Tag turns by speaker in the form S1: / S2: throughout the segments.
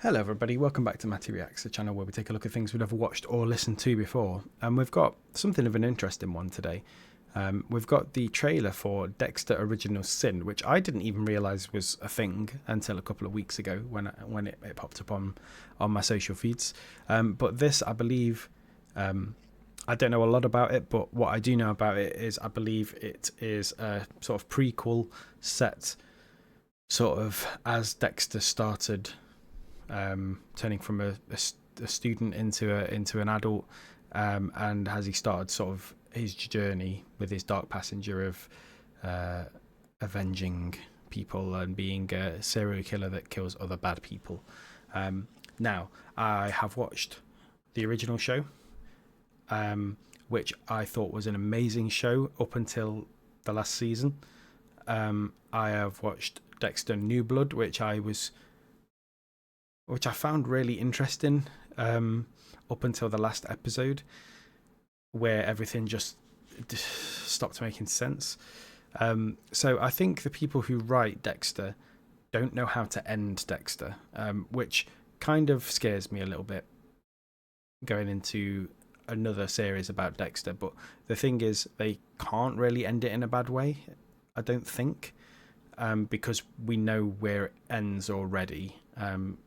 S1: Hello everybody, welcome back to Matty Reacts, the channel where we take a look at things we've never watched or listened to before. And we've got something of an interesting one today. We've got the trailer for Dexter Original Sin, which I didn't even realise was a thing until a couple of weeks ago when it popped up on my social feeds. But this, I believe, I don't know a lot about it, but what I do know about it is I believe it is a sort of prequel set sort of as Dexter started turning from a student into an adult, and as he started sort of his journey with his dark passenger of avenging people and being a serial killer that kills other bad people. Now, I have watched the original show, which I thought was an amazing show up until the last season. I have watched Dexter New Blood, which I found really interesting up until the last episode, where everything just stopped making sense. So I think the people who write Dexter don't know how to end Dexter, which kind of scares me a little bit going into another series about Dexter. But the thing is, they can't really end it in a bad way, I don't think, because we know where it ends already.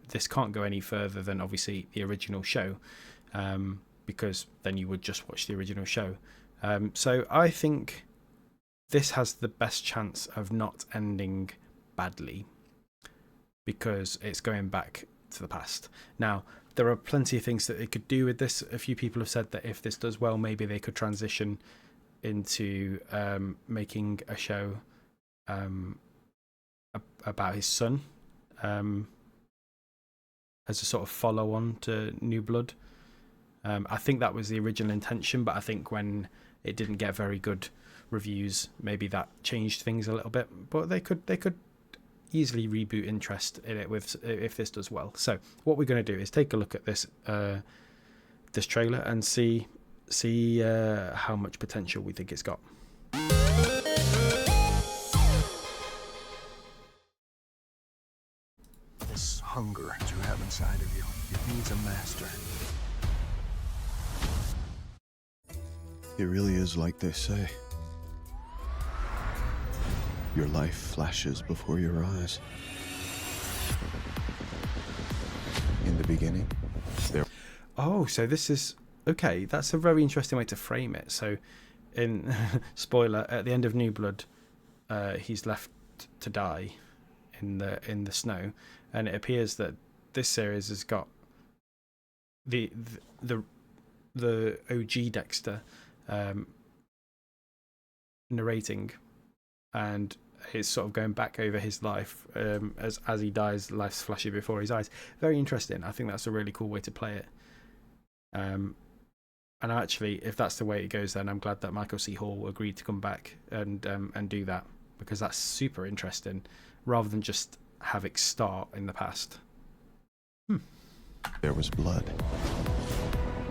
S1: This can't go any further than obviously the original show, because then you would just watch the original show. So I think this has the best chance of not ending badly, because it's going back to the past. Now, there are plenty of things that they could do with this. A few people have said that if this does well, maybe they could transition into making a show about his son, as a sort of follow-on to New Blood. I think that was the original intention, but I think when it didn't get very good reviews, maybe that changed things a little bit. But they could easily reboot interest in it if this does well. So what we're going to do is take a look at this trailer and see how much potential we think it's got.
S2: This hunger that you have inside of you, it needs a master.
S3: It really is like they say. Your life flashes before your eyes. In the beginning, there...
S1: Oh, so this is... Okay, that's a very interesting way to frame it. So, in... spoiler, at the end of New Blood, he's left to die in the snow, and it appears that this series has got the OG Dexter narrating, and it's sort of going back over his life as he dies. Life's flashing before his eyes. Very interesting. I think that's a really cool way to play it. And actually, if that's the way it goes, then I'm glad that Michael C. Hall agreed to come back and do that, because that's super interesting, rather than just have it start in the past.
S3: There was blood.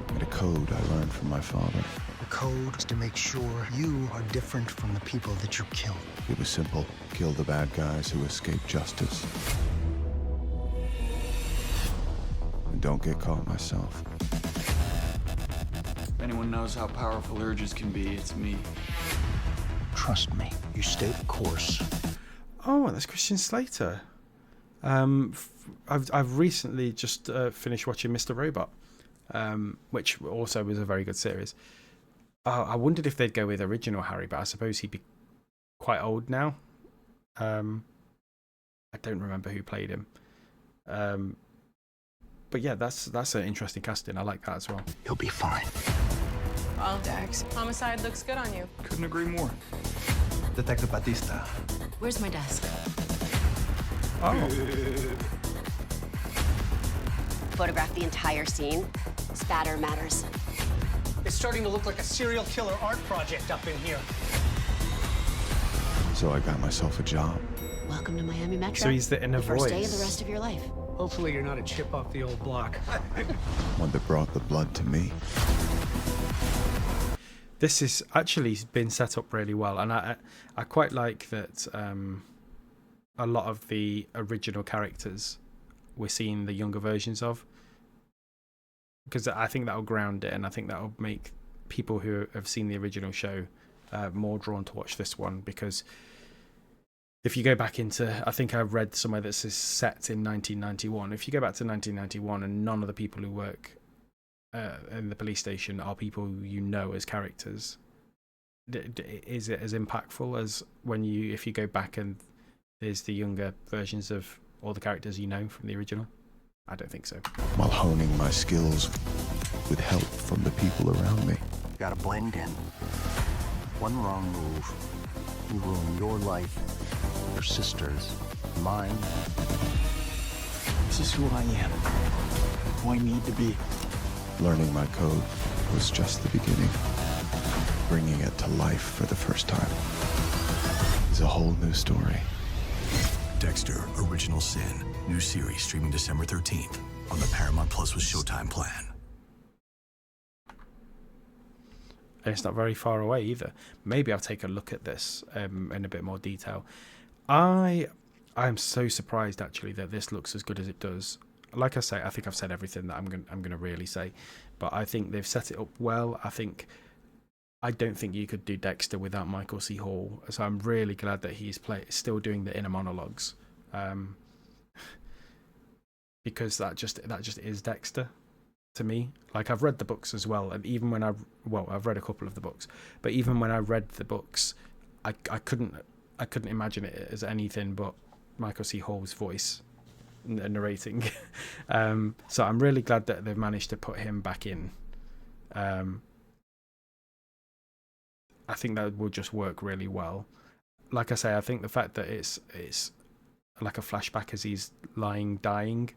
S3: And a code I learned from my father.
S2: The code is to make sure you are different from the people that you kill.
S3: It was simple. Kill the bad guys who escape justice. And don't get caught myself.
S4: If anyone knows how powerful urges can be, it's me.
S2: Trust me, you stay the course.
S1: Oh, that's Christian Slater. I've recently just finished watching Mr. Robot, which also was a very good series. I wondered if they'd go with original Harry, but I suppose he'd be quite old now. I don't remember who played him. But yeah, that's an interesting casting. I like that as well.
S2: You'll be fine.
S5: Well, Dex, homicide looks good on you.
S4: Couldn't agree more.
S2: Detective Batista.
S5: Where's my desk?
S1: Oh,
S6: Photograph the entire scene. Spatter matters.
S7: It's starting to look like a serial killer art project up in here.
S3: So I got myself a job.
S6: Welcome to Miami Metro.
S1: so he's the inner
S6: the first day of
S1: voice.
S6: the rest of your life.
S7: Hopefully you're not a chip off the old block.
S3: One that brought the blood to me.
S1: This has actually been set up really well, and I quite like that. A lot of the original characters we're seeing the younger versions of, because I think that'll ground it, and I think that'll make people who have seen the original show more drawn to watch this one. Because if you go back into, I think I read somewhere that says set in 1991. If you go back to 1991 and none of the people who work in the police station are people you know as characters, is it as impactful as if you go back and there's the younger versions of all the characters you know from the original? I don't think so.
S3: While honing my skills with help from the people around me.
S2: Gotta blend in. One wrong move will ruin your life, your sister's, mine.
S7: This is who I am. Who I need to be.
S3: Learning my code was just the beginning. Bringing it to life for the first time is a whole new story.
S8: Dexter, Original Sin. New series streaming December 13th on the Paramount Plus with Showtime plan.
S1: And it's not very far away either. Maybe I'll take a look at this in a bit more detail. I am so surprised actually that this looks as good as it does. Like I say, I think I've said everything that I'm going to really say, but I think they've set it up well. I don't think you could do Dexter without Michael C. Hall, so I'm really glad that he's still doing the inner monologues, because that just is Dexter to me. Like, I've read the books as well, and even when I've read a couple of the books, but even when I read the books, I couldn't imagine it as anything but Michael C. Hall's voice narrating. So I'm really glad that they've managed to put him back in. I think that will just work really well. Like I say, I think the fact that it's like a flashback as he's dying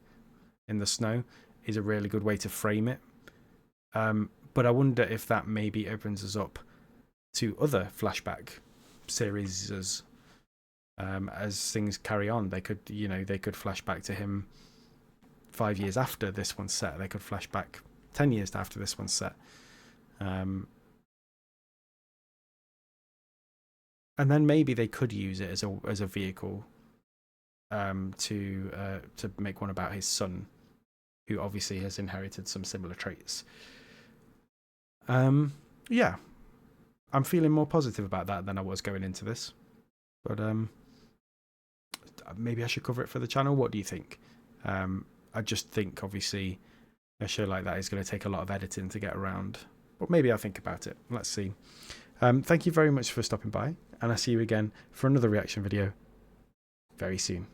S1: in the snow is a really good way to frame it. But I wonder if that maybe opens us up to other flashback series as things carry on. They could flash back to him 5 years after this one's set. They could flash back 10 years after this one's set. And then maybe they could use it as a vehicle to make one about his son, who obviously has inherited some similar traits. Yeah, I'm feeling more positive about that than I was going into this. But maybe I should cover it for the channel. What do you think? I just think obviously a show like that is going to take a lot of editing to get around. But maybe I'll think about it. Let's see. Thank you very much for stopping by, and I'll see you again for another reaction video very soon.